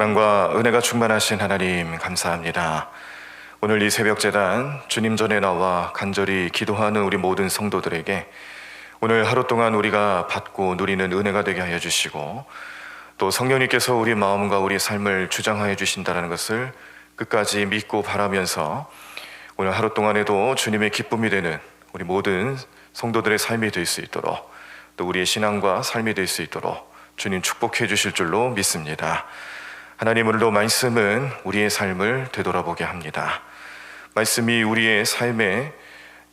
사랑과 은혜가 충만하신 하나님 감사합니다. 오늘 이 새벽제단 주님 전에 나와 간절히 기도하는 우리 모든 성도들에게 오늘 하루 동안 우리가 받고 누리는 은혜가 되게 하여 주시고, 또 성령님께서 우리 마음과 우리 삶을 주장하여 주신다는 것을 끝까지 믿고 바라면서 오늘 하루 동안에도 주님의 기쁨이 되는 우리 모든 성도들의 삶이 될 수 있도록, 또 우리의 신앙과 삶이 될 수 있도록 주님 축복해 주실 줄로 믿습니다. 하나님, 오늘도 말씀은 우리의 삶을 되돌아보게 합니다. 말씀이 우리의 삶에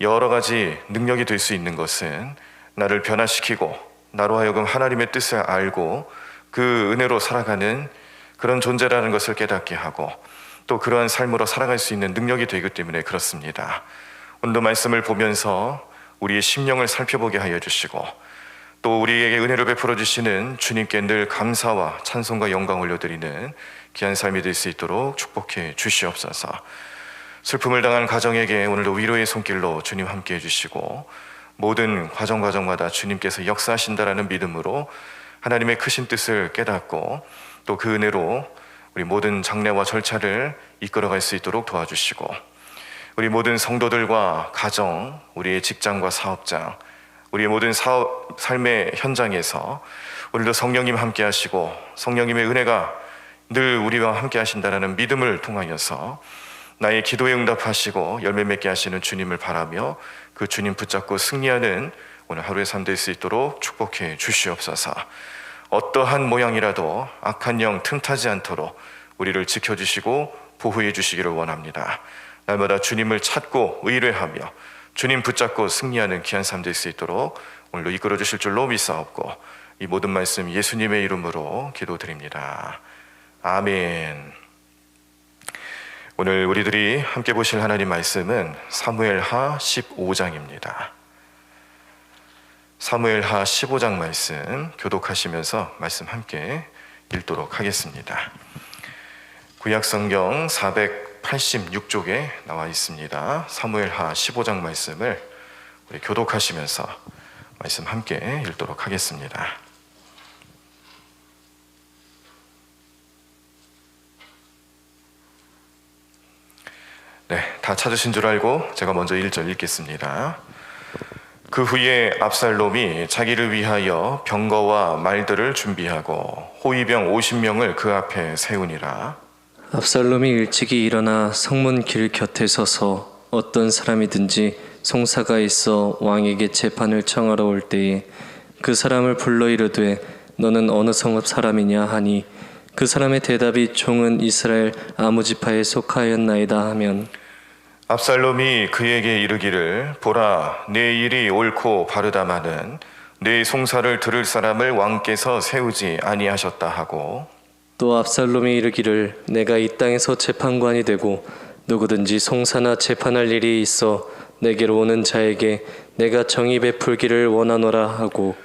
여러 가지 능력이 될 수 있는 것은 나를 변화시키고 나로 하여금 하나님의 뜻을 알고 그 은혜로 살아가는 그런 존재라는 것을 깨닫게 하고, 또 그러한 삶으로 살아갈 수 있는 능력이 되기 때문에 그렇습니다. 오늘도 말씀을 보면서 우리의 심령을 살펴보게 하여 주시고, 또 우리에게 은혜를 베풀어 주시는 주님께 늘 감사와 찬송과 영광 올려드리는 귀한 삶이 될 수 있도록 축복해 주시옵소서. 슬픔을 당한 가정에게 오늘도 위로의 손길로 주님 함께 해주시고, 모든 과정마다 주님께서 역사하신다라는 믿음으로 하나님의 크신 뜻을 깨닫고, 또 그 은혜로 우리 모든 장례와 절차를 이끌어갈 수 있도록 도와주시고, 우리 모든 성도들과 가정, 우리의 직장과 사업장, 우리의 모든 삶의 현장에서 오늘도 성령님 함께 하시고 성령님의 은혜가 늘 우리와 함께 하신다는 믿음을 통하여서 나의 기도에 응답하시고 열매 맺게 하시는 주님을 바라며 그 주님 붙잡고 승리하는 오늘 하루의 삶 될 수 있도록 축복해 주시옵소서. 어떠한 모양이라도 악한 영 틈타지 않도록 우리를 지켜주시고 보호해 주시기를 원합니다. 날마다 주님을 찾고 의뢰하며 주님 붙잡고 승리하는 귀한 삶 될 수 있도록 오늘도 이끌어 주실 줄로 믿사옵고, 이 모든 말씀 예수님의 이름으로 기도드립니다. 아멘. 오늘 우리들이 함께 보실 하나님 말씀은 사무엘하 15장입니다. 사무엘하 15장 말씀 교독하시면서 말씀 함께 읽도록 하겠습니다. 구약성경 486쪽에 나와 있습니다. 사무엘하 15장 말씀을 우리 교독하시면서 말씀 함께 읽도록 하겠습니다. 네, 다 찾으신 줄 알고 제가 먼저 1절 읽겠습니다. 그 후에 압살롬이 자기를 위하여 병거와 말들을 준비하고 호위병 50명을 그 앞에 세우니라. 압살롬이 일찍이 일어나 성문 길 곁에 서서 어떤 사람이든지 송사가 있어 왕에게 재판을 청하러 올 때에 그 사람을 불러 이르되 너는 어느 성읍 사람이냐 하니 그 사람의 대답이 종은 이스라엘 아무 지파에 속하였나이다 하면, 압살롬이 그에게 이르기를 보라, 내 일이 옳고 바르다마는 내 송사를 들을 사람을 왕께서 세우지 아니하셨다 하고, 또 압살롬이 이르기를 내가 이 땅에서 재판관이 되고 누구든지 송사나 재판할 일이 있어 내게로 오는 자에게 내가 정의 베풀기를 원하노라 하고,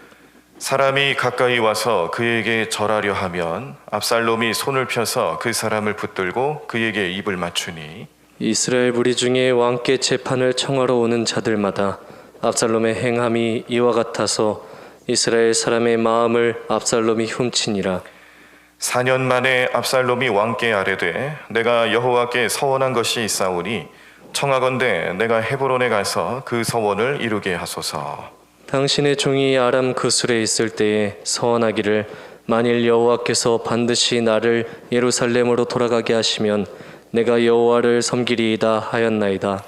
사람이 가까이 와서 그에게 절하려 하면 압살롬이 손을 펴서 그 사람을 붙들고 그에게 입을 맞추니, 이스라엘 무리 중에 왕께 재판을 청하러 오는 자들마다 압살롬의 행함이 이와 같아서 이스라엘 사람의 마음을 압살롬이 훔치니라. 4년 만에 압살롬이 왕께 아뢰되 내가 여호와께 서원한 것이 있사오니 청하건대 내가 헤브론에 가서 그 서원을 이루게 하소서. 당신의 종이 아람 그술에 있을 때에 서원하기를 만일 여호와께서 반드시 나를 예루살렘으로 돌아가게 하시면 내가 여호와를 섬기리이다 하였나이다.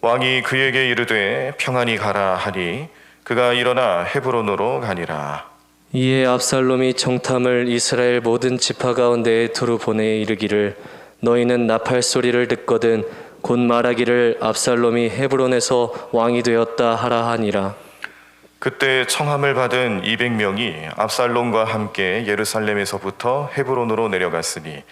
왕이 그에게 이르되 평안히 가라 하니 그가 일어나 헤브론으로 가니라. 이에 압살롬이 정탐을 이스라엘 모든 지파 가운데에 두루 보내 이르기를 너희는 나팔 소리를 듣거든 곧 말하기를 압살롬이 헤브론에서 왕이 되었다 하라 하니라. 그때 청함을 받은 200명이 압살롬과 함께 예루살렘에서부터 헤브론으로 내려갔으니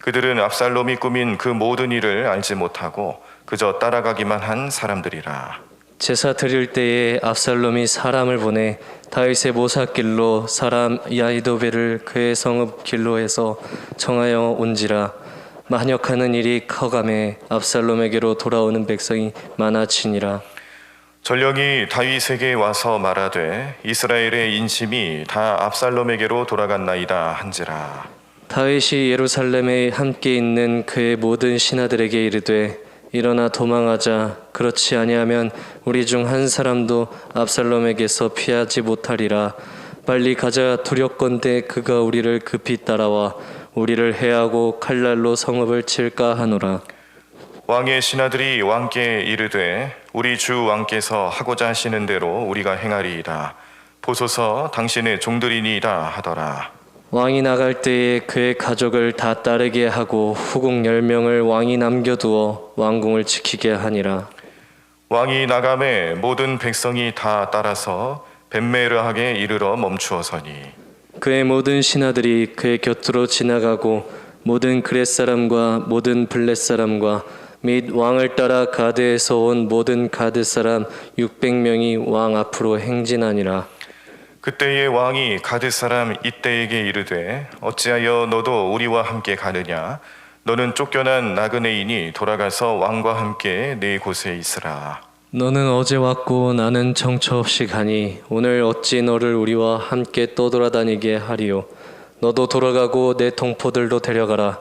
그들은 압살롬이 꾸민 그 모든 일을 알지 못하고 그저 따라가기만 한 사람들이라. 제사 드릴 때에 압살롬이 사람을 보내 다윗의 모사길로 사람 야이도벨을 그의 성읍 길로에서 청하여 온지라. 만역하는 일이 커가매 압살롬에게로 돌아오는 백성이 많아지니라. 전령이 다윗에게 와서 말하되 이스라엘의 인심이 다 압살롬에게로 돌아갔나이다 한지라. 다윗이 예루살렘에 함께 있는 그의 모든 신하들에게 이르되 일어나 도망하자. 그렇지 아니하면 우리 중 한 사람도 압살롬에게서 피하지 못하리라. 빨리 가자. 두렵건대 그가 우리를 급히 따라와 우리를 해하고 칼날로 성읍을 칠까 하노라. 왕의 신하들이 왕께 이르되 우리 주 왕께서 하고자 하시는 대로 우리가 행하리이다. 보소서 당신의 종들이니이다 하더라. 왕이 나갈 때에 그의 가족을 다 따르게 하고 후궁 10명을 왕이 남겨두어 왕궁을 지키게 하니라. 왕이 나감에 모든 백성이 다 따라서 벤메르하게 이르러 멈추어서니 그의 모든 신하들이 그의 곁으로 지나가고 모든 그렛 사람과 모든 블렛 사람과 및 왕을 따라 가드에서 온 모든 가드 사람 600명이 왕 앞으로 행진하니라. 그때에 왕이 가드 사람 이때에게 이르되 어찌하여 너도 우리와 함께 가느냐? 너는 쫓겨난 나그네이니 돌아가서 왕과 함께 네 곳에 있으라. 너는 어제 왔고 나는 정처 없이 가니 오늘 어찌 너를 우리와 함께 떠돌아다니게 하리요. 너도 돌아가고 내 동포들도 데려가라.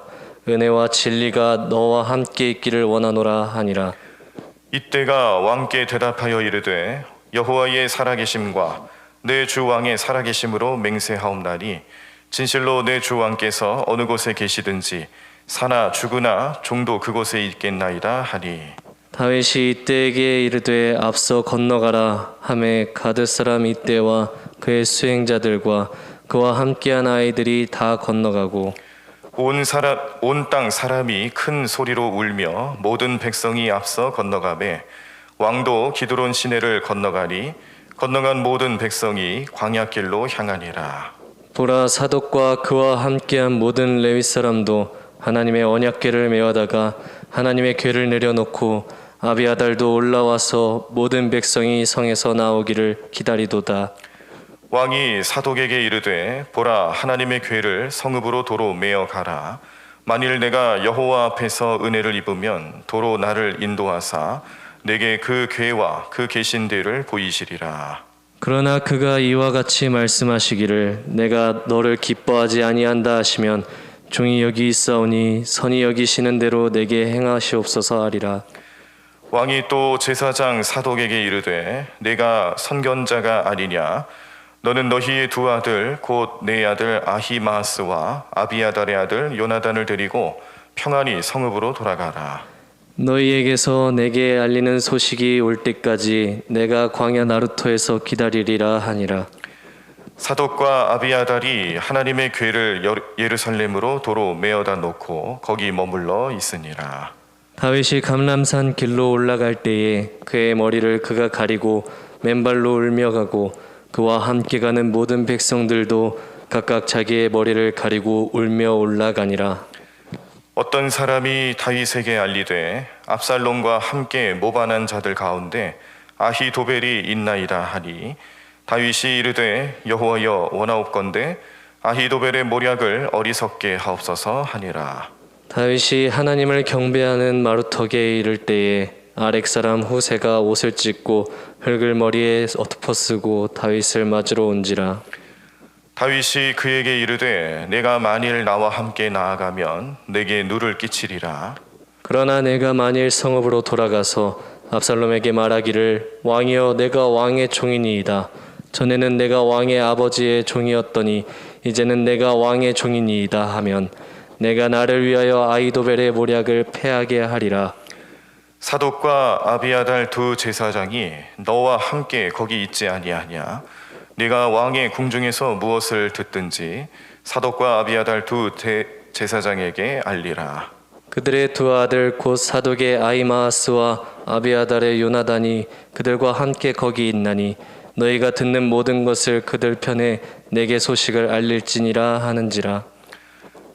은혜와 진리가 너와 함께 있기를 원하노라 하니라. 이때가 왕께 대답하여 이르되 여호와의 살아계심과 내 주 왕의 살아계심으로 맹세하옵나니 진실로 내 주 왕께서 어느 곳에 계시든지 사나 죽으나 종도 그곳에 있겠나이다 하니 다윗이 이때에게 이르되 앞서 건너가라 하매 가드 사람 이때와 그의 수행자들과 그와 함께한 아이들이 다 건너가고 온 땅 사람이 큰 소리로 울며 모든 백성이 앞서 건너가매 왕도 기드론 시내를 건너가니 건너간 모든 백성이 광야길로 향하니라. 보라 사독과 그와 함께한 모든 레위 사람도 하나님의 언약궤를 메어다가 하나님의 궤를 내려놓고 아비아달도 올라와서 모든 백성이 성에서 나오기를 기다리도다. 왕이 사독에게 이르되 보라 하나님의 궤를 성읍으로 도로 메어 가라. 만일 내가 여호와 앞에서 은혜를 입으면 도로 나를 인도하사 내게 그 궤와 그 계신 데를 보이시리라. 그러나 그가 이와 같이 말씀하시기를 내가 너를 기뻐하지 아니한다 하시면 종이 여기 있사오니 선이 여기시는 대로 내게 행하시옵소서 하리라. 왕이 또 제사장 사독에게 이르되 내가 선견자가 아니냐? 너는 너희의 두 아들 곧 내 아들 아히마스와 아비아달의 아들 요나단을 데리고 평안히 성읍으로 돌아가라. 너희에게서 내게 알리는 소식이 올 때까지 내가 광야 나루토에서 기다리리라 하니라. 사독과 아비아달이 하나님의 궤를 예루살렘으로 도로 메어다 놓고 거기 머물러 있으니라. 다윗이 감람산 길로 올라갈 때에 그의 머리를 그가 가리고 맨발로 울며 가고 그와 함께 가는 모든 백성들도 각각 자기의 머리를 가리고 울며 올라가니라. 어떤 사람이 다윗에게 알리되 압살롬과 함께 모반한 자들 가운데 아히도벨이 있나이다 하니 다윗이 이르되 여호와여 원하옵건대 아히도벨의 모략을 어리석게 하옵소서 하니라. 다윗이 하나님을 경배하는 마루턱에 이를 때에 아렉 사람 후세가 옷을 찢고 흙을 머리에 엎어쓰고 다윗을 맞으러 온지라. 다윗이 그에게 이르되 내가 만일 나와 함께 나아가면 내게 누를 끼치리라. 그러나 내가 만일 성읍으로 돌아가서 압살롬에게 말하기를 왕이여 내가 왕의 종이니이다. 전에는 내가 왕의 아버지의 종이었더니 이제는 내가 왕의 종이니이다 하면 내가 나를 위하여 아히도벨의 모략을 패하게 하리라. 사독과 아비아달 두 제사장이 너와 함께 거기 있지 아니하냐? 네가 왕의 궁중에서 무엇을 듣든지 사독과 아비아달 두 제사장에게 알리라. 그들의 두 아들 곧 사독의 아히마아스와 아비아달의 요나단이 그들과 함께 거기 있나니 너희가 듣는 모든 것을 그들 편에 내게 소식을 알릴지니라 하는지라.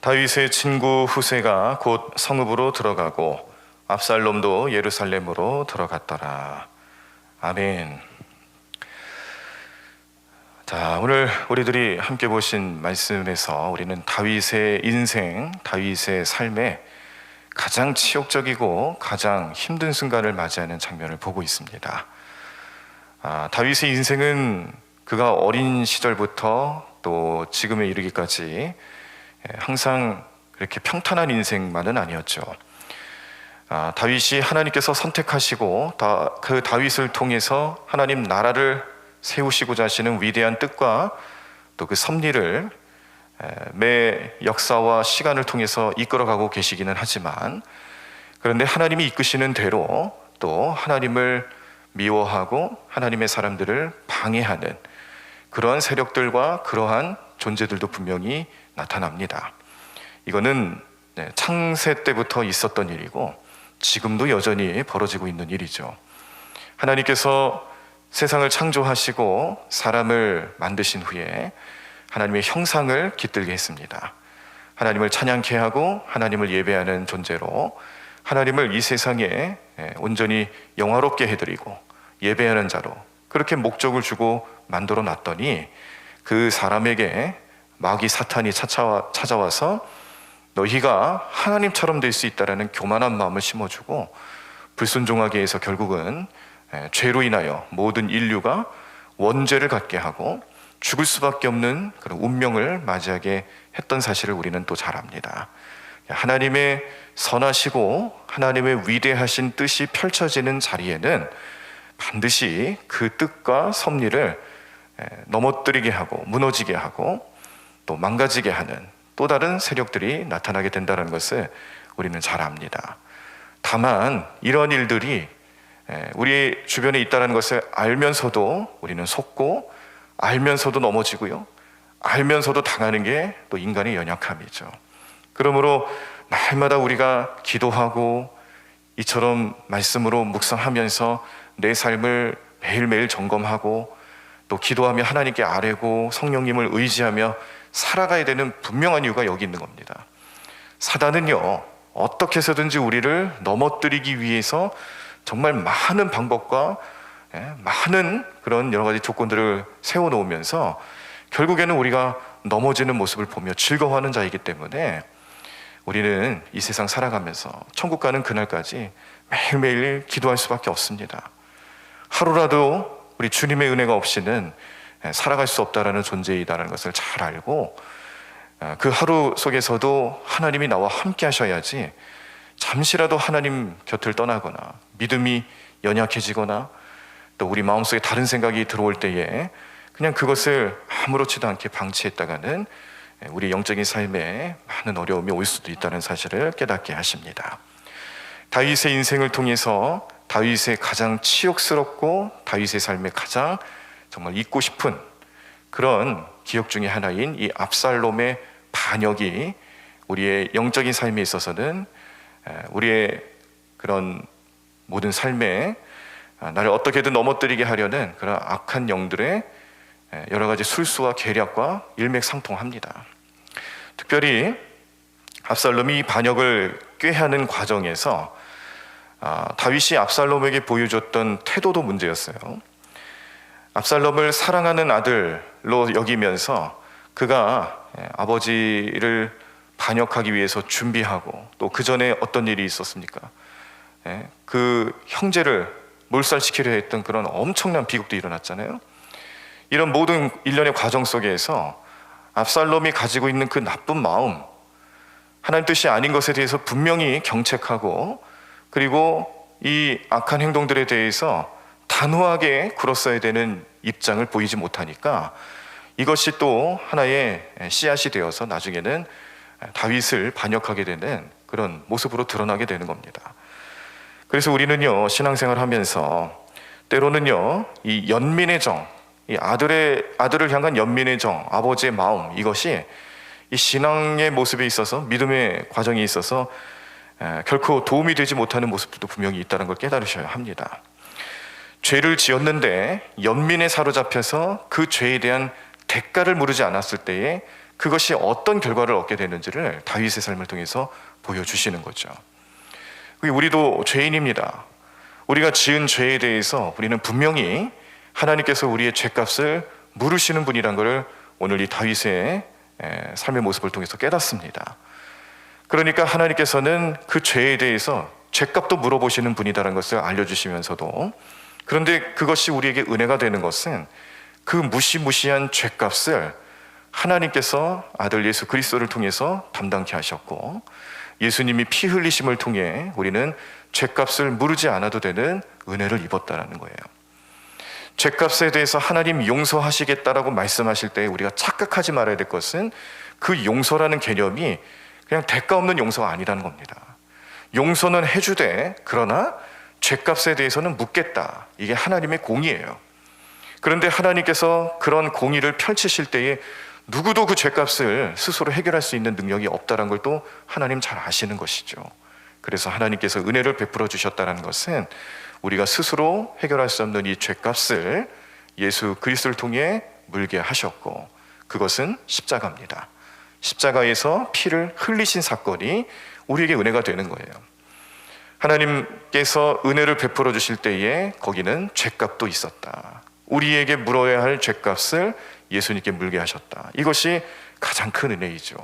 다윗의 친구 후세가 곧 성읍으로 들어가고 압살롬도 예루살렘으로 들어갔더라. 아멘. 자, 오늘 우리들이 함께 보신 말씀에서 우리는 다윗의 인생, 다윗의 삶에 가장 치욕적이고 가장 힘든 순간을 맞이하는 장면을 보고 있습니다. 다윗의 인생은 그가 어린 시절부터 또 지금에 이르기까지 항상 그렇게 평탄한 인생만은 아니었죠. 다윗이 하나님께서 선택하시고 그 다윗을 통해서 하나님 나라를 세우시고자 하시는 위대한 뜻과 또 그 섭리를 매 역사와 시간을 통해서 이끌어가고 계시기는 하지만, 그런데 하나님이 이끄시는 대로 또 하나님을 미워하고 하나님의 사람들을 방해하는 그러한 세력들과 그러한 존재들도 분명히 나타납니다. 이거는 창세 때부터 있었던 일이고 지금도 여전히 벌어지고 있는 일이죠. 하나님께서 세상을 창조하시고 사람을 만드신 후에 하나님의 형상을 깃들게 했습니다. 하나님을 찬양케 하고 하나님을 예배하는 존재로 하나님을 이 세상에 온전히 영화롭게 해드리고 예배하는 자로 그렇게 목적을 주고 만들어 놨더니, 그 사람에게 마귀 사탄이 찾아와서 너희가 하나님처럼 될 수 있다라는 교만한 마음을 심어주고 불순종하게 해서 결국은 죄로 인하여 모든 인류가 원죄를 갖게 하고 죽을 수밖에 없는 그런 운명을 맞이하게 했던 사실을 우리는 또 잘 압니다. 하나님의 선하시고 하나님의 위대하신 뜻이 펼쳐지는 자리에는 반드시 그 뜻과 섭리를 넘어뜨리게 하고 무너지게 하고 또 망가지게 하는 또 다른 세력들이 나타나게 된다는 것을 우리는 잘 압니다. 다만 이런 일들이 우리 주변에 있다는 것을 알면서도 우리는 속고, 알면서도 넘어지고요, 알면서도 당하는 게 또 인간의 연약함이죠. 그러므로 날마다 우리가 기도하고 이처럼 말씀으로 묵상하면서 내 삶을 매일매일 점검하고 또 기도하며 하나님께 아뢰고 성령님을 의지하며 살아가야 되는 분명한 이유가 여기 있는 겁니다. 사단은요, 어떻게 해서든지 우리를 넘어뜨리기 위해서 정말 많은 방법과 많은 그런 여러 가지 조건들을 세워놓으면서 결국에는 우리가 넘어지는 모습을 보며 즐거워하는 자이기 때문에 우리는 이 세상 살아가면서 천국 가는 그날까지 매일매일 기도할 수밖에 없습니다. 하루라도 우리 주님의 은혜가 없이는 살아갈 수 없다라는 존재이다라는 것을 잘 알고, 그 하루 속에서도 하나님이 나와 함께 하셔야지 잠시라도 하나님 곁을 떠나거나 믿음이 연약해지거나 또 우리 마음속에 다른 생각이 들어올 때에 그냥 그것을 아무렇지도 않게 방치했다가는 우리 영적인 삶에 많은 어려움이 올 수도 있다는 사실을 깨닫게 하십니다. 다윗의 인생을 통해서 다윗의 가장 치욕스럽고 다윗의 삶에 가장 정말 잊고 싶은 그런 기억 중에 하나인 이 압살롬의 반역이 우리의 영적인 삶에 있어서는 우리의 그런 모든 삶에 나를 어떻게든 넘어뜨리게 하려는 그런 악한 영들의 여러 가지 술수와 계략과 일맥상통합니다. 특별히 압살롬이 반역을 꾀하는 과정에서 다윗이 압살롬에게 보여줬던 태도도 문제였어요. 압살롬을 사랑하는 아들로 여기면서 그가 아버지를 반역하기 위해서 준비하고 또 그 전에 어떤 일이 있었습니까? 그 형제를 몰살시키려 했던 그런 엄청난 비극도 일어났잖아요. 이런 모든 일련의 과정 속에서 압살롬이 가지고 있는 그 나쁜 마음, 하나님 뜻이 아닌 것에 대해서 분명히 경책하고, 그리고 이 악한 행동들에 대해서 단호하게 굴었어야 되는 입장을 보이지 못하니까 이것이 또 하나의 씨앗이 되어서 나중에는 다윗을 반역하게 되는 그런 모습으로 드러나게 되는 겁니다. 그래서 우리는요, 신앙생활 하면서 때로는요, 이 연민의 정, 이 아들을 향한 연민의 정, 아버지의 마음, 이것이 이 신앙의 모습에 있어서, 믿음의 과정에 있어서 결코 도움이 되지 못하는 모습들도 분명히 있다는 걸 깨달으셔야 합니다. 죄를 지었는데 연민에 사로잡혀서 그 죄에 대한 대가를 물으지 않았을 때에 그것이 어떤 결과를 얻게 되는지를 다윗의 삶을 통해서 보여주시는 거죠. 우리도 죄인입니다. 우리가 지은 죄에 대해서 우리는 분명히 하나님께서 우리의 죄값을 물으시는 분이란 것을 오늘 이 다윗의 삶의 모습을 통해서 깨닫습니다. 그러니까 하나님께서는 그 죄에 대해서 죄값도 물어보시는 분이다라는 것을 알려주시면서도, 그런데 그것이 우리에게 은혜가 되는 것은 그 무시무시한 죄값을 하나님께서 아들 예수 그리스도를 통해서 담당케 하셨고, 예수님이 피 흘리심을 통해 우리는 죄값을 물으지 않아도 되는 은혜를 입었다라는 거예요. 죄값에 대해서 하나님 용서하시겠다라고 말씀하실 때 우리가 착각하지 말아야 될 것은 그 용서라는 개념이 그냥 대가 없는 용서가 아니라는 겁니다. 용서는 해주되 그러나 죄값에 대해서는 묻겠다. 이게 하나님의 공의예요. 그런데 하나님께서 그런 공의를 펼치실 때에 누구도 그 죄값을 스스로 해결할 수 있는 능력이 없다는 걸 또 하나님 잘 아시는 것이죠. 그래서 하나님께서 은혜를 베풀어 주셨다는 것은 우리가 스스로 해결할 수 없는 이 죄값을 예수 그리스도를 통해 물게 하셨고, 그것은 십자가입니다. 십자가에서 피를 흘리신 사건이 우리에게 은혜가 되는 거예요. 하나님께서 은혜를 베풀어 주실 때에 거기는 죄값도 있었다. 우리에게 물어야 할 죄값을 예수님께 물게 하셨다. 이것이 가장 큰 은혜이죠.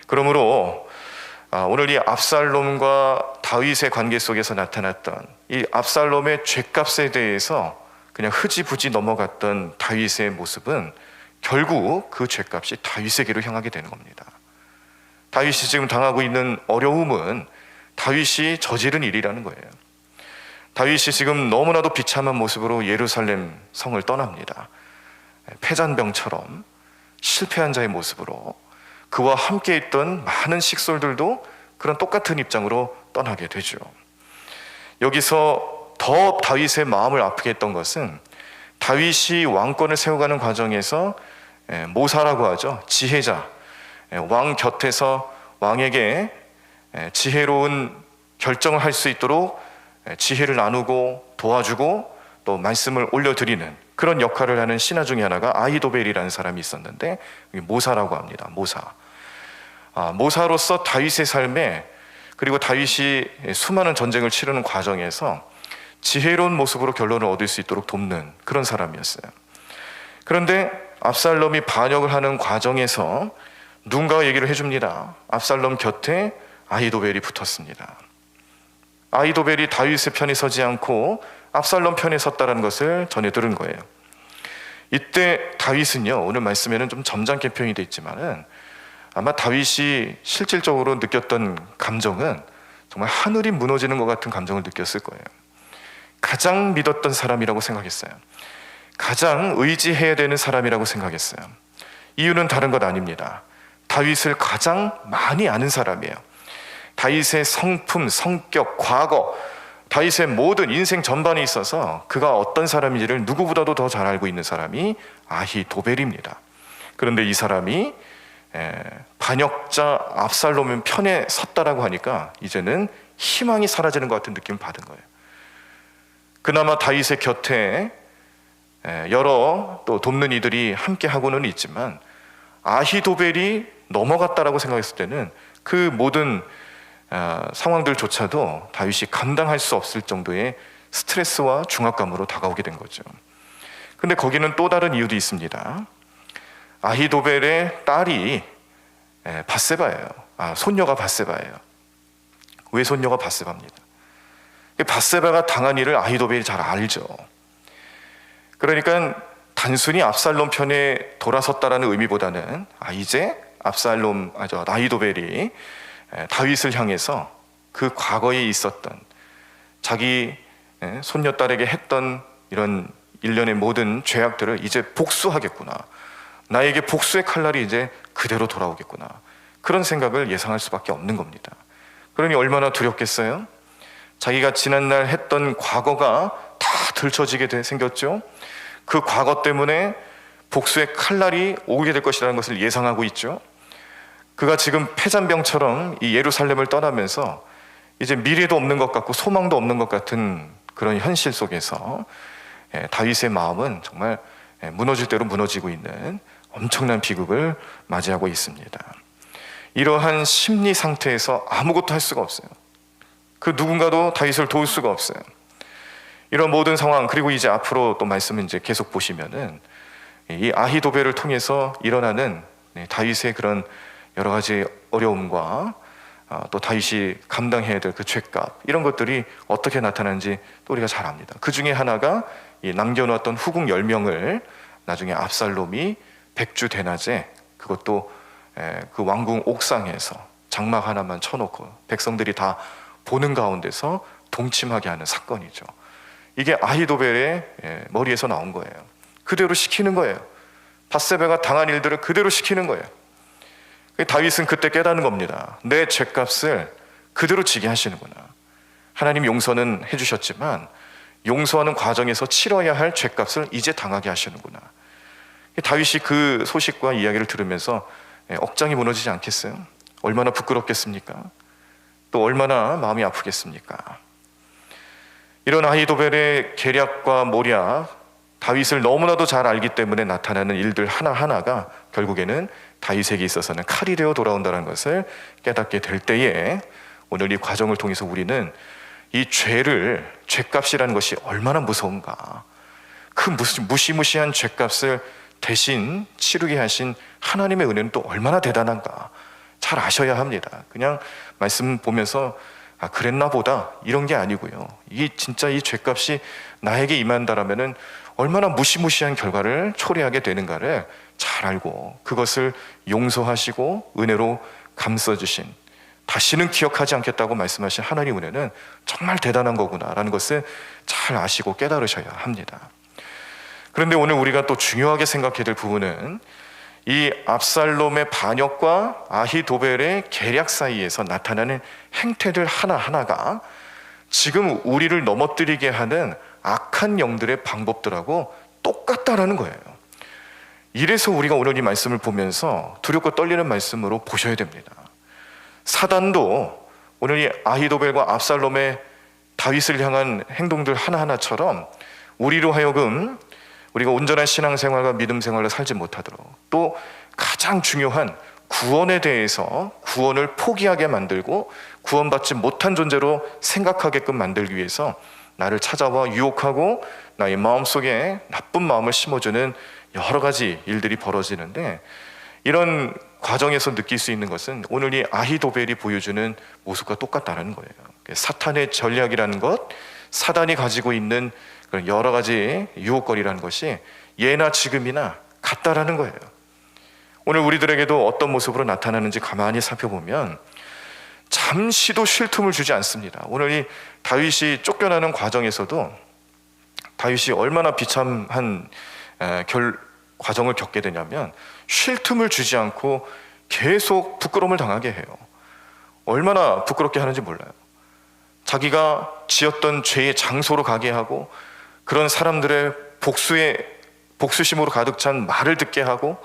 그러므로 오늘 이 압살롬과 다윗의 관계 속에서 나타났던 이 압살롬의 죄값에 대해서 그냥 흐지부지 넘어갔던 다윗의 모습은 결국 그 죄값이 다윗에게로 향하게 되는 겁니다. 다윗이 지금 당하고 있는 어려움은 다윗이 저지른 일이라는 거예요. 다윗이 지금 너무나도 비참한 모습으로 예루살렘 성을 떠납니다. 패잔병처럼 실패한 자의 모습으로 그와 함께 있던 많은 식솔들도 그런 똑같은 입장으로 떠나게 되죠. 여기서 더 다윗의 마음을 아프게 했던 것은 다윗이 왕권을 세워가는 과정에서 모사라고 하죠. 지혜자, 왕 곁에서 왕에게 지혜로운 결정을 할 수 있도록 지혜를 나누고 도와주고 또 말씀을 올려드리는 그런 역할을 하는 신하 중에 하나가 아히도벨이라는 사람이 있었는데, 모사라고 합니다. 모사로서 다윗의 삶에, 그리고 다윗이 수많은 전쟁을 치르는 과정에서 지혜로운 모습으로 결론을 얻을 수 있도록 돕는 그런 사람이었어요. 그런데 압살롬이 반역을 하는 과정에서 누군가가 얘기를 해줍니다. 압살롬 곁에 아히도벨이 붙었습니다. 아히도벨이 다윗의 편에 서지 않고 압살롬 편에 섰다는 것을 전해 들은 거예요. 이때 다윗은요, 오늘 말씀에는 좀 점잖게 표현이 되어 있지만은 아마 다윗이 실질적으로 느꼈던 감정은 정말 하늘이 무너지는 것 같은 감정을 느꼈을 거예요. 가장 믿었던 사람이라고 생각했어요. 가장 의지해야 되는 사람이라고 생각했어요. 이유는 다른 것 아닙니다. 다윗을 가장 많이 아는 사람이에요. 다윗의 성품, 성격, 과거, 다윗의 모든 인생 전반에 있어서 그가 어떤 사람인지를 누구보다도 더 잘 알고 있는 사람이 아히도벨입니다. 그런데 이 사람이 반역자 압살롬의 편에 섰다라고 하니까 이제는 희망이 사라지는 것 같은 느낌을 받은 거예요. 그나마 다윗의 곁에 여러 또 돕는 이들이 함께 하고는 있지만 아히도벨이 넘어갔다라고 생각했을 때는 그 모든 상황들조차도 다윗이 감당할 수 없을 정도의 스트레스와 중압감으로 다가오게 된 거죠. 근데 거기는 또 다른 이유도 있습니다. 아히도벨의 딸이 밧세바예요. 손녀가 밧세바예요. 왜 손녀가 밧세바입니다. 밧세바가 당한 일을 아히도벨이 잘 알죠. 그러니까 단순히 압살롬 편에 돌아섰다라는 의미보다는 이제 아히도벨이 다윗을 향해서 그 과거에 있었던 자기 손녀딸에게 했던 이런 일련의 모든 죄악들을 이제 복수하겠구나, 나에게 복수의 칼날이 이제 그대로 돌아오겠구나, 그런 생각을 예상할 수밖에 없는 겁니다. 그러니 얼마나 두렵겠어요? 자기가 지난날 했던 과거가 다 들춰지게 생겼죠. 그 과거 때문에 복수의 칼날이 오게 될 것이라는 것을 예상하고 있죠. 그가 지금 패잔병처럼 이 예루살렘을 떠나면서 이제 미래도 없는 것 같고 소망도 없는 것 같은 그런 현실 속에서 다윗의 마음은 정말 무너질 대로 무너지고 있는 엄청난 비극을 맞이하고 있습니다. 이러한 심리 상태에서 아무것도 할 수가 없어요. 그 누군가도 다윗을 도울 수가 없어요. 이런 모든 상황, 그리고 이제 앞으로 또 말씀을 이제 계속 보시면은 이 아히도벨을 통해서 일어나는 다윗의 그런 여러 가지 어려움과 또 다윗이 감당해야 될 그 죄값, 이런 것들이 어떻게 나타나는지 또 우리가 잘 압니다. 그 중에 하나가 이 남겨놓았던 후궁 10명을 나중에 압살롬이 백주 대낮에 그것도 그 왕궁 옥상에서 장막 하나만 쳐놓고 백성들이 다 보는 가운데서 동침하게 하는 사건이죠. 이게 아히도벨의 머리에서 나온 거예요. 그대로 시키는 거예요. 밧세바가 당한 일들을 그대로 시키는 거예요. 다윗은 그때 깨닫는 겁니다. 내 죄값을 그대로 지게 하시는구나. 하나님 용서는 해주셨지만 용서하는 과정에서 치러야 할 죄값을 이제 당하게 하시는구나. 다윗이 그 소식과 이야기를 들으면서 억장이 무너지지 않겠어요? 얼마나 부끄럽겠습니까? 또 얼마나 마음이 아프겠습니까? 이런 아히도벨의 계략과 모략, 다윗을 너무나도 잘 알기 때문에 나타나는 일들 하나하나가 결국에는 다윗에게 있어서는 칼이 되어 돌아온다는 것을 깨닫게 될 때에 오늘 이 과정을 통해서 우리는 이 죄값이라는 것이 얼마나 무서운가, 그 무시무시한 죄값을 대신 치르게 하신 하나님의 은혜는 또 얼마나 대단한가 잘 아셔야 합니다. 그냥 말씀 보면서 그랬나 보다 이런 게 아니고요. 이게 진짜 이 죄값이 나에게 임한다라면은 얼마나 무시무시한 결과를 초래하게 되는가를 잘 알고 그것을 용서하시고 은혜로 감싸주신, 다시는 기억하지 않겠다고 말씀하신 하나님 은혜는 정말 대단한 거구나라는 것을 잘 아시고 깨달으셔야 합니다. 그런데 오늘 우리가 또 중요하게 생각해야 될 부분은 이 압살롬의 반역과 아히도벨의 계략 사이에서 나타나는 행태들 하나하나가 지금 우리를 넘어뜨리게 하는 악한 영들의 방법들하고 똑같다라는 거예요. 이래서 우리가 오늘 이 말씀을 보면서 두렵고 떨리는 말씀으로 보셔야 됩니다. 사단도 오늘 이 아히도벨과 압살롬의 다윗을 향한 행동들 하나하나처럼 우리로 하여금 우리가 온전한 신앙생활과 믿음생활을 살지 못하도록, 또 가장 중요한 구원에 대해서 구원을 포기하게 만들고 구원받지 못한 존재로 생각하게끔 만들기 위해서 나를 찾아와 유혹하고 나의 마음속에 나쁜 마음을 심어주는 여러 가지 일들이 벌어지는데, 이런 과정에서 느낄 수 있는 것은 오늘 이 아히도벨이 보여주는 모습과 똑같다는 거예요. 사탄의 전략이라는 것, 사단이 가지고 있는 그런 여러 가지 유혹거리라는 것이 예나 지금이나 같다라는 거예요. 오늘 우리들에게도 어떤 모습으로 나타나는지 가만히 살펴보면 잠시도 쉴 틈을 주지 않습니다. 오늘 이 다윗이 쫓겨나는 과정에서도 다윗이 얼마나 비참한 과정을 겪게 되냐면 쉴 틈을 주지 않고 계속 부끄러움을 당하게 해요. 얼마나 부끄럽게 하는지 몰라요. 자기가 지었던 죄의 장소로 가게 하고 그런 사람들의 복수심으로 가득 찬 말을 듣게 하고,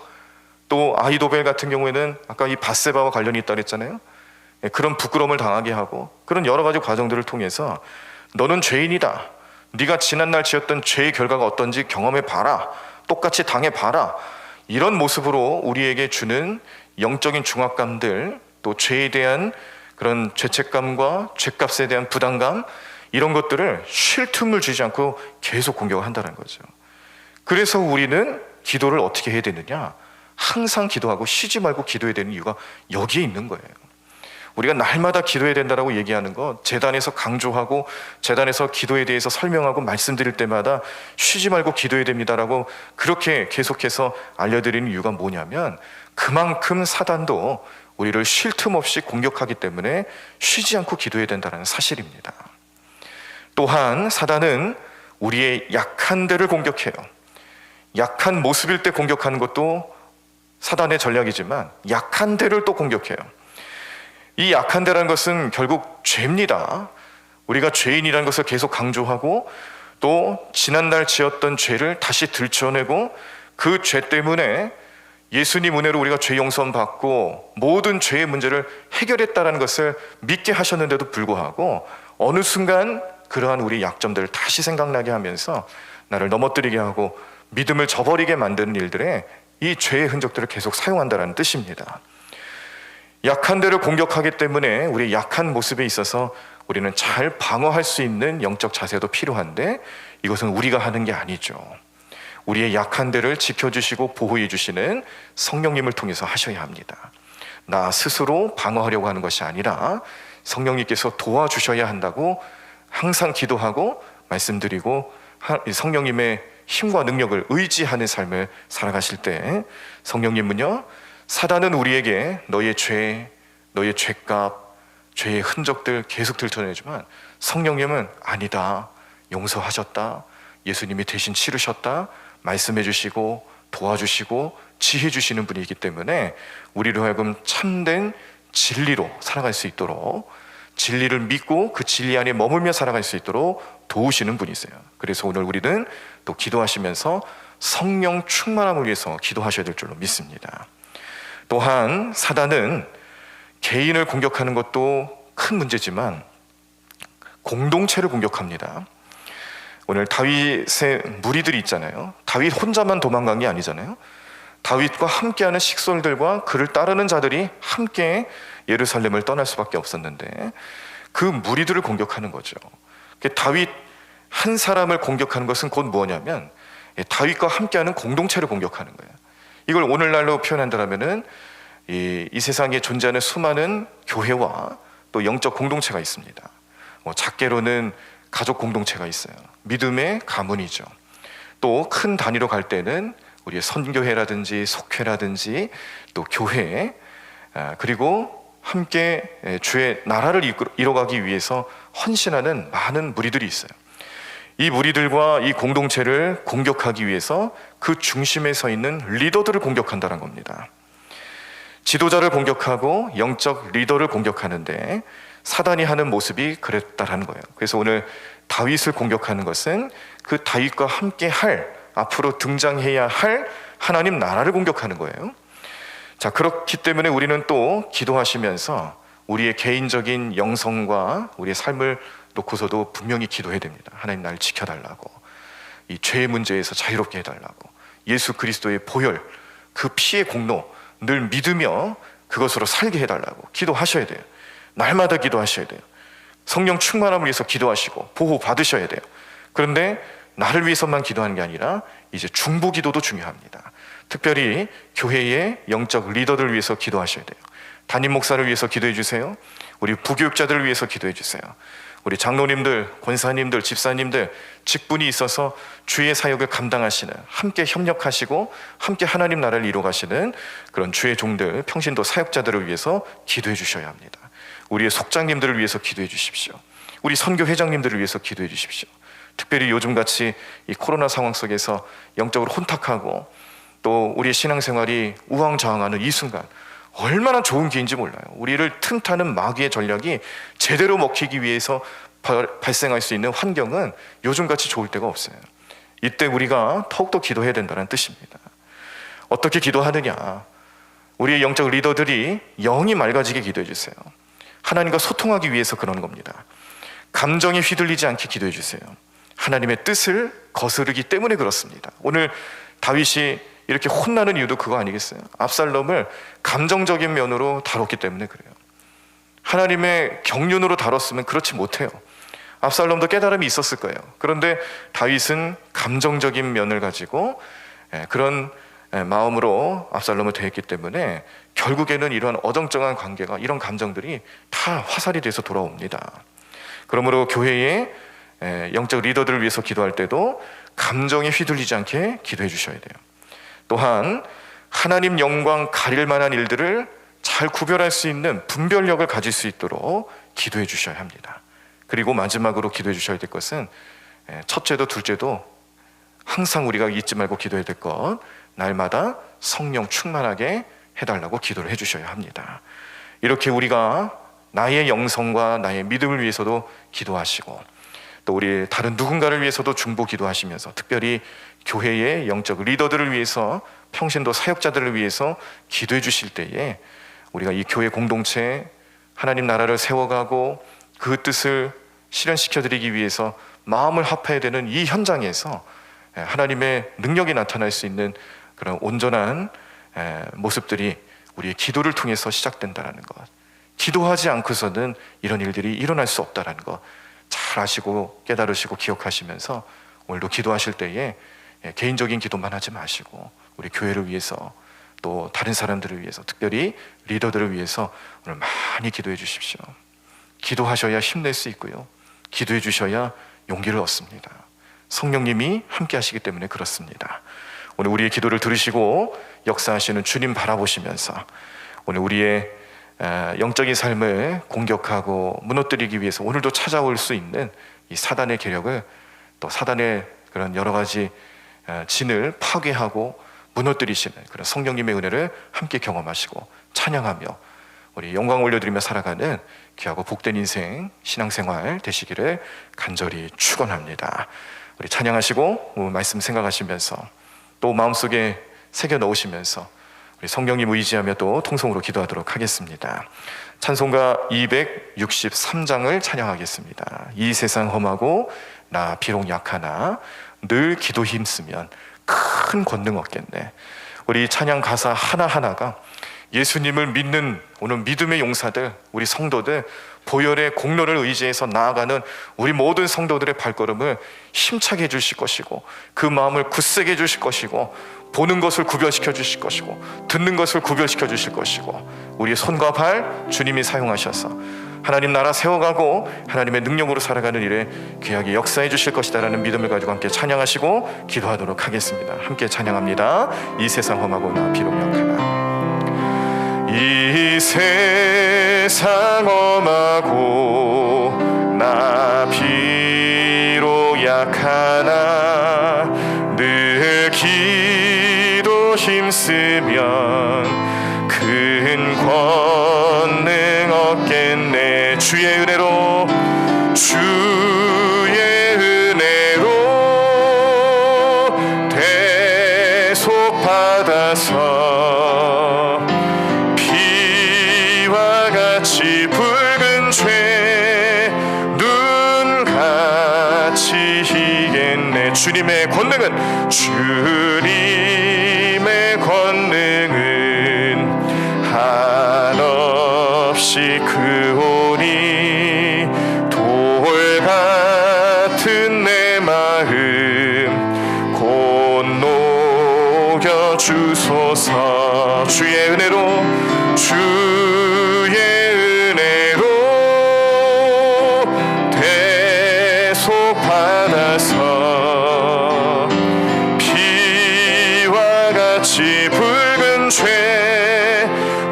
또 아히도벨 같은 경우에는 아까 이 밧세바와 관련이 있다고 했잖아요. 그런 부끄러움을 당하게 하고 그런 여러 가지 과정들을 통해서 너는 죄인이다, 네가 지난날 지었던 죄의 결과가 어떤지 경험해봐라, 똑같이 당해봐라, 이런 모습으로 우리에게 주는 영적인 중압감들, 또 죄에 대한 그런 죄책감과 죄값에 대한 부담감, 이런 것들을 쉴 틈을 주지 않고 계속 공격을 한다는 거죠. 그래서 우리는 기도를 어떻게 해야 되느냐, 항상 기도하고 쉬지 말고 기도해야 되는 이유가 여기에 있는 거예요. 우리가 날마다 기도해야 된다라고 얘기하는 거, 재단에서 강조하고 재단에서 기도에 대해서 설명하고 말씀드릴 때마다 쉬지 말고 기도해야 됩니다라고 그렇게 계속해서 알려드리는 이유가 뭐냐면, 그만큼 사단도 우리를 쉴 틈 없이 공격하기 때문에 쉬지 않고 기도해야 된다는 사실입니다. 또한 사단은 우리의 약한 데를 공격해요. 약한 모습일 때 공격하는 것도 사단의 전략이지만 약한 데를 또 공격해요. 이 약한 데라는 것은 결국 죄입니다. 우리가 죄인이라는 것을 계속 강조하고 또 지난날 지었던 죄를 다시 들춰내고 그 죄 때문에 예수님 은혜로 우리가 죄 용서함 받고 모든 죄의 문제를 해결했다는 것을 믿게 하셨는데도 불구하고 어느 순간 그러한 우리 약점들을 다시 생각나게 하면서 나를 넘어뜨리게 하고 믿음을 저버리게 만드는 일들에 이 죄의 흔적들을 계속 사용한다는 뜻입니다. 약한 데를 공격하기 때문에 우리의 약한 모습에 있어서 우리는 잘 방어할 수 있는 영적 자세도 필요한데, 이것은 우리가 하는 게 아니죠. 우리의 약한 데를 지켜주시고 보호해 주시는 성령님을 통해서 하셔야 합니다. 나 스스로 방어하려고 하는 것이 아니라 성령님께서 도와주셔야 한다고 항상 기도하고 말씀드리고 성령님의 힘과 능력을 의지하는 삶을 살아가실 때 성령님은요, 사단은 우리에게 너의 죄, 너의 죄값, 죄의 흔적들 계속 들춰내지만 성령님은 아니다, 용서하셨다, 예수님이 대신 치르셨다 말씀해 주시고 도와주시고 지혜 주시는 분이기 때문에 우리로 하여금 참된 진리로 살아갈 수 있도록, 진리를 믿고 그 진리 안에 머물며 살아갈 수 있도록 도우시는 분이세요. 그래서 오늘 우리는 또 기도하시면서 성령 충만함을 위해서 기도하셔야 될 줄로 믿습니다. 또한 사단은 개인을 공격하는 것도 큰 문제지만 공동체를 공격합니다. 오늘 다윗의 무리들이 있잖아요. 다윗 혼자만 도망간 게 아니잖아요. 다윗과 함께하는 식솔들과 그를 따르는 자들이 함께 예루살렘을 떠날 수밖에 없었는데 그 무리들을 공격하는 거죠. 다윗 한 사람을 공격하는 것은 곧 뭐냐면 다윗과 함께하는 공동체를 공격하는 거예요. 이걸 오늘날로 표현한다면은 이 세상에 존재하는 수많은 교회와 또 영적 공동체가 있습니다. 작게로는 가족 공동체가 있어요. 믿음의 가문이죠. 또 큰 단위로 갈 때는 우리의 선교회라든지 속회라든지 또 교회, 그리고 함께 주의 나라를 이뤄가기 위해서 헌신하는 많은 무리들이 있어요. 이 무리들과 이 공동체를 공격하기 위해서 그 중심에 서 있는 리더들을 공격한다는 겁니다. 지도자를 공격하고 영적 리더를 공격하는데 사단이 하는 모습이 그랬다라는 거예요. 그래서 오늘 다윗을 공격하는 것은 그 다윗과 함께 할, 앞으로 등장해야 할 하나님 나라를 공격하는 거예요. 자, 그렇기 때문에 우리는 또 기도하시면서 우리의 개인적인 영성과 우리의 삶을 놓고서도 분명히 기도해야 됩니다. 하나님 나를 지켜달라고, 이 죄의 문제에서 자유롭게 해달라고, 예수 그리스도의 보혈, 그 피의 공로 늘 믿으며 그것으로 살게 해달라고 기도하셔야 돼요. 날마다 기도하셔야 돼요. 성령 충만함을 위해서 기도하시고 보호 받으셔야 돼요. 그런데 나를 위해서만 기도하는 게 아니라 이제 중보 기도도 중요합니다. 특별히 교회의 영적 리더들을 위해서 기도하셔야 돼요. 담임 목사를 위해서 기도해 주세요. 우리 부교육자들을 위해서 기도해 주세요. 우리 장로님들, 권사님들, 집사님들 직분이 있어서 주의 사역을 감당하시는, 함께 협력하시고 함께 하나님 나라를 이루어가시는 그런 주의 종들, 평신도 사역자들을 위해서 기도해 주셔야 합니다. 우리의 속장님들을 위해서 기도해 주십시오. 우리 선교 회장님들을 위해서 기도해 주십시오. 특별히 요즘같이 이 코로나 상황 속에서 영적으로 혼탁하고 또 우리의 신앙생활이 우왕좌왕하는 이 순간 얼마나 좋은 기회인지 몰라요. 우리를 틈타는 마귀의 전략이 제대로 먹히기 위해서 발생할 수 있는 환경은 요즘같이 좋을 때가 없어요. 이때 우리가 더욱더 기도해야 된다는 뜻입니다. 어떻게 기도하느냐? 우리의 영적 리더들이 영이 맑아지게 기도해 주세요. 하나님과 소통하기 위해서 그러는 겁니다. 감정에 휘둘리지 않게 기도해 주세요. 하나님의 뜻을 거스르기 때문에 그렇습니다. 오늘 다윗이 이렇게 혼나는 이유도 그거 아니겠어요? 압살롬을 감정적인 면으로 다뤘기 때문에 그래요. 하나님의 경륜으로 다뤘으면 그렇지 못해요. 압살롬도 깨달음이 있었을 거예요. 그런데 다윗은 감정적인 면을 가지고 그런 마음으로 압살롬을 대했기 때문에 결국에는 이런 어정쩡한 관계가, 이런 감정들이 다 화살이 돼서 돌아옵니다. 그러므로 교회의 영적 리더들을 위해서 기도할 때도 감정에 휘둘리지 않게 기도해 주셔야 돼요. 또한 하나님 영광 가릴 만한 일들을 잘 구별할 수 있는 분별력을 가질 수 있도록 기도해 주셔야 합니다. 그리고 마지막으로 기도해 주셔야 될 것은 첫째도 둘째도 항상 우리가 잊지 말고 기도해야 될 것, 날마다 성령 충만하게 해달라고 기도를 해주셔야 합니다. 이렇게 우리가 나의 영성과 나의 믿음을 위해서도 기도하시고 또 우리 다른 누군가를 위해서도 중보 기도하시면서 특별히 교회의 영적 리더들을 위해서, 평신도 사역자들을 위해서 기도해 주실 때에 우리가 이 교회 공동체 하나님 나라를 세워가고 그 뜻을 실현시켜 드리기 위해서 마음을 합해야 되는 이 현장에서 하나님의 능력이 나타날 수 있는 그런 온전한 모습들이 우리의 기도를 통해서 시작된다는 것, 기도하지 않고서는 이런 일들이 일어날 수 없다는 것 잘 아시고 깨달으시고 기억하시면서 오늘도 기도하실 때에 개인적인 기도만 하지 마시고 우리 교회를 위해서 또 다른 사람들을 위해서, 특별히 리더들을 위해서 오늘 많이 기도해 주십시오. 기도하셔야 힘낼 수 있고요, 기도해 주셔야 용기를 얻습니다. 성령님이 함께 하시기 때문에 그렇습니다. 오늘 우리의 기도를 들으시고 역사하시는 주님 바라보시면서 오늘 우리의 영적인 삶을 공격하고 무너뜨리기 위해서 오늘도 찾아올 수 있는 이 사단의 계력을, 또 사단의 그런 여러 가지 진을 파괴하고 무너뜨리시는 그런 성령님의 은혜를 함께 경험하시고 찬양하며 우리 영광 올려드리며 살아가는 귀하고 복된 인생, 신앙생활 되시기를 간절히 축원합니다. 우리 찬양하시고 말씀 생각하시면서 또 마음속에 새겨 넣으시면서 우리 성령님 의지하며 또 통성으로 기도하도록 하겠습니다. 찬송가 263장을 찬양하겠습니다. 이 세상 험하고 나 비록 약하나 늘 기도 힘쓰면 큰 권능 얻겠네. 우리 찬양 가사 하나하나가 예수님을 믿는 오늘 믿음의 용사들, 우리 성도들, 보혈의 공로를 의지해서 나아가는 우리 모든 성도들의 발걸음을 힘차게 해주실 것이고, 그 마음을 굳세게 해주실 것이고, 보는 것을 구별시켜 주실 것이고, 듣는 것을 구별시켜 주실 것이고, 우리의 손과 발 주님이 사용하셔서 하나님 나라 세워가고 하나님의 능력으로 살아가는 일에 귀하게 역사해 주실 것이다라는 믿음을 가지고 함께 찬양하시고 기도하도록 하겠습니다. 함께 찬양합니다. 이 세상 험하고 나 비록 약하나. 이 세상 험하고 나 비록 약하나 늘 기도 힘쓰면 큰 권능 얻겠네. 주의 은혜로 대속 받아서 피와 같이 붉은 죄 눈같이 희겠네. 주님의 권능은 한없이 크오니 돌 같은 내 마음 곧 녹여 주소서. 주의 은혜로 대속 받아서 피와 같이 붉은 죄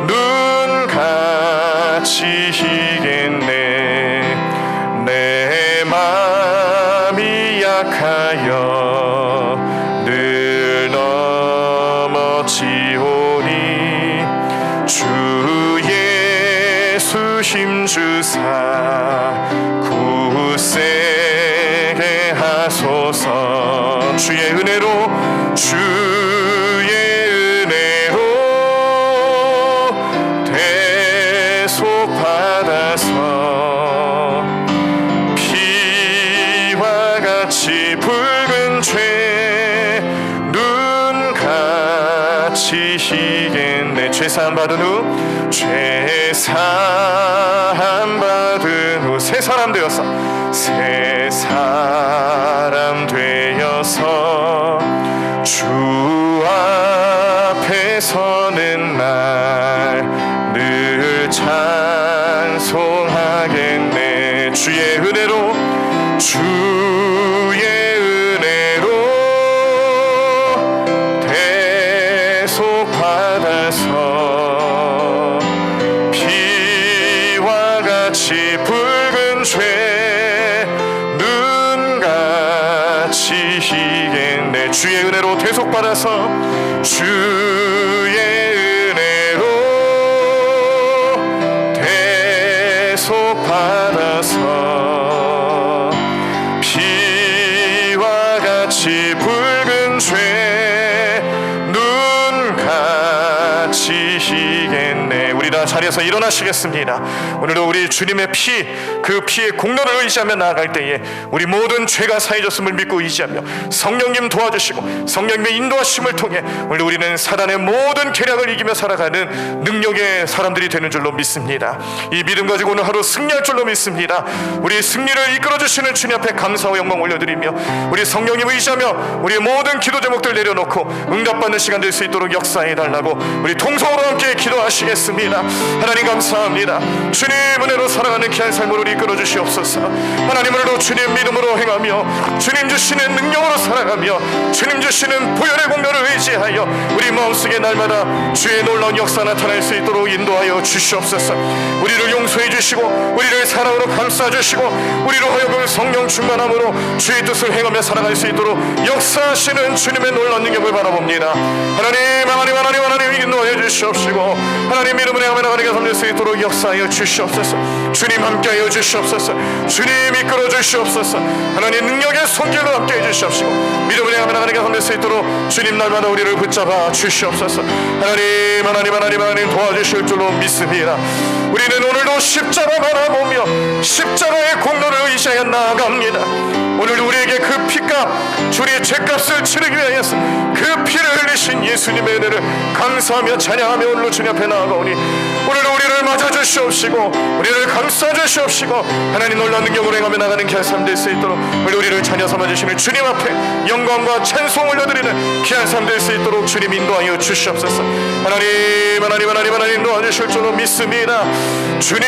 눈같이 희겠네. 내 맘이 약하여 늘 넘어지오니 주 예수 힘주사 굳세게 하소서. 주의 은혜로 대속 받아서 피와 같이 붉은 죄 눈같이 희겠네. 죄사함 받은 후 새 사람 되어서 주 앞에 서는 날 늘 찬송하겠네. 주의 은혜로 대속 받아서 피와 같이 붉은 죄 눈같이 희겠네. 주의 은혜로 대속 받아서 피와 같이 붉은 죄 눈같이 희겠네. 우리 다 자리에서 일어나시겠습니다. 오늘도 우리 주님의 피, 그 피의 공로를 의지하며 나아갈 때에 우리 모든 죄가 사해졌음을 믿고 의지하며 성령님 도와주시고 성령님의 인도하심을 통해 오늘 우리는 사단의 모든 계략을 이기며 살아가는 능력의 사람들이 되는 줄로 믿습니다. 이 믿음 가지고 오늘 하루 승리할 줄로 믿습니다. 우리 승리를 이끌어주시는 주님 앞에 감사와 영광 올려드리며 우리 성령님 의지하며 우리의 모든 기도 제목들 내려놓고 응답받는 시간 될 수 있도록 역사해달라고 우리 통성으로 함께 기도하시겠습니다. 하나님 감사합니다. 주님 은혜로 살아가는 귀한 삶으로 이끌어 주시옵소서. 하나님 오늘도 주님 믿음으로 행하며 주님 주시는 능력으로 살아가며 주님 주시는 보혈의 공로를 의지하여 우리 마음속에 날마다 주의 놀라운 역사 나타날 수 있도록 인도하여 주시옵소서. 우리를 용서해 주시고 우리를 사랑으로 감싸 주시고 우리로 하여금 성령 충만함으로 주의 뜻을 행하며 살아갈 수 있도록 역사하시는 주님의 놀라운 능력을 바라봅니다. 하나님 인도하여 주시옵시고 하나님 믿음을 행하며 나가는 삶될 수 있도록 역사하여 주시옵소서. 주님 함께하여 주시옵소서. 주님 이끌어 주시옵소서. 하나님 능력의 손길로 함께해 주시옵시고 믿음을 행하며 나가는 삶될 수 있도록 주님 날마다 우리를 붙잡아 주시옵소서. 하나님 도와주실 줄로 믿습니다. 우리는 오늘도 십자가 바라보며 십자가의 공로를 의지하여 나아갑니다. 오늘 우리에게 그 피값 주의 죄값을 치르기 위하여서 그 피를 흘리신 예수님의 은혜를 감사하며 찬양하며 오늘로 주님 앞에 나아가오니 오늘 우리를 맞아주시옵시고 우리를 감싸주시옵시고 하나님 놀라운 능력으로 행하며 나가는 귀한 삶 될 수 있도록 우리를 자녀 삼아주시는 주님 앞에 영광과 찬송 올려드리는 귀한 삶 될 수 있도록 주님 인도하여 주시옵소서. 하나님 도와주실 줄로 믿습니다. 주님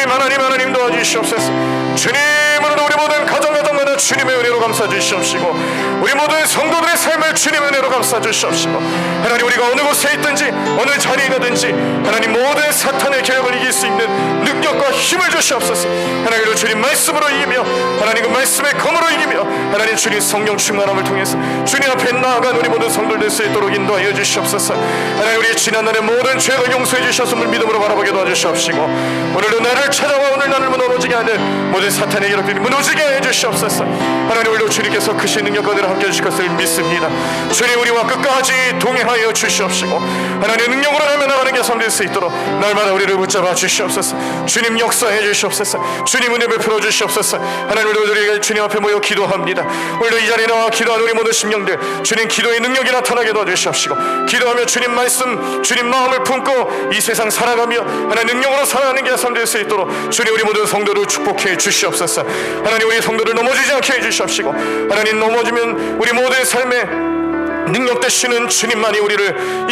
하나님 도와주시옵소서. 주님 오늘도 우리 모든 가정마다 주님의 은혜로 감싸주시옵시고 우리 모든 성도들의 삶을 주님의 은혜로 감싸주시옵시고 하나님 우리가 어느 곳에 있든지 어느 자리에 있든지 하나님 모든 사탄의 계략을 이길 수 있는 능력과 힘을 주시옵소서. 하나님 주님 말씀으로 이기며 하나님 그 말씀의 검으로 이기며 하나님 주님 성령 충만함을 통해서 주님 앞에 나아간 우리 모든 성도들 될 수 있도록 인도하여 주시옵소서. 하나님 우리 지난날의 모든 죄를 용서해 주셨음을 믿음으로 바라보게 도와주시옵시고 오늘도 나를 찾아와 오늘 나를 무너지게 하는 모든 사탄의 계략들이 무너지게 해 주시옵소서. 하나님 오늘도 주님께서 크신 능력과 은혜로 함께해 주실 것을 믿습니다. 주님 우리와 끝까지 동행하여 주시옵시고 하나님의 능력으로 하며 나가는 게 삶될 수 있도록 날마다 우리를 붙잡아 주시옵소서. 주님 역사해 주시옵소서. 주님 은혜 베풀어 주시옵소서. 하나님 우리가 주님 앞에 모여 기도합니다. 오늘도 이 자리에 나와 기도하는 우리 모든 심령들 주님 기도의 능력이 나타나게 도와주시옵시고 기도하며 주님 말씀 주님 마음을 품고 이 세상 살아가며 하나님 능력으로 살아가는 게 삶될 수 있도록 주님 우리 모든 성도를 축복해 주시옵소서. 하나님 우리 성도를 넘어지지 않게 해주시옵시고 하나님 넘어지면 우리 모든 삶에 능력 되시는 주님만이 우리를